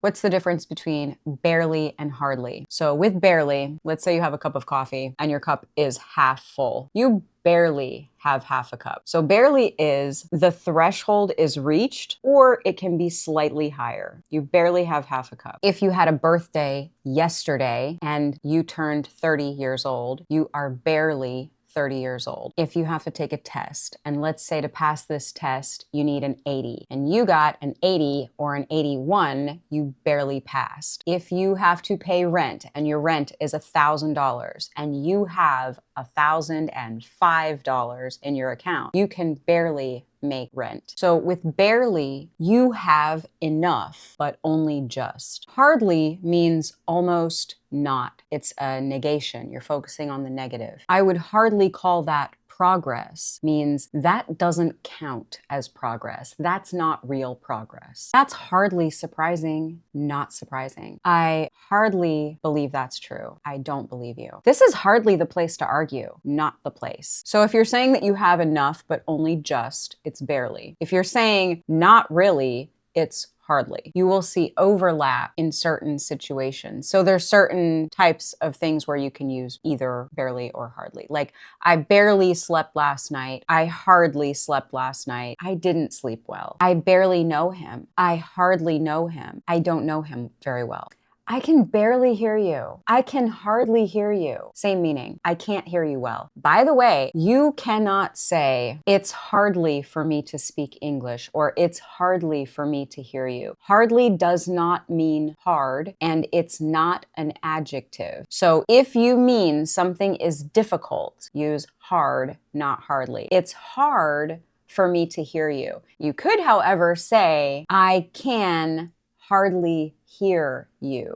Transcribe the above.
What's the difference between barely and hardly? So with barely, let's say you have a cup of coffee and your cup is half full. You barely have half a cup. So barely is the threshold is reached, or it can be slightly higher. You barely have half a cup. If you had a birthday yesterday and you turned 30 years old, you are barely 30 years old. If you have to take a test, and let's say to pass this test, you need an 80, and you got an 80 or an 81, you barely passed. If you have to pay rent, and your rent is $1,000, and you have $1,005 in your account, you can barely make rent. So with barely, you have enough, but only just. Hardly means almost not. It's a negation. You're focusing on the negative. I would hardly call that progress. Means that doesn't count as progress. That's not real progress. That's hardly surprising, not surprising. I hardly believe that's true. I don't believe you. This is hardly the place to argue, not the place. So if you're saying that you have enough, but only just, it's barely. If you're saying not really, it's hardly. You will see overlap in certain situations. So there's certain types of things where you can use either barely or hardly. Like, I barely slept last night. I hardly slept last night. I didn't sleep well. I barely know him. I hardly know him. I don't know him very well. I can barely hear you. I can hardly hear you. Same meaning. I can't hear you well. By the way, you cannot say, it's hardly for me to speak English, or it's hardly for me to hear you. Hardly does not mean hard, and it's not an adjective. So if you mean something is difficult, use hard, not hardly. It's hard for me to hear you. You could, however, say, I can hardly hear you.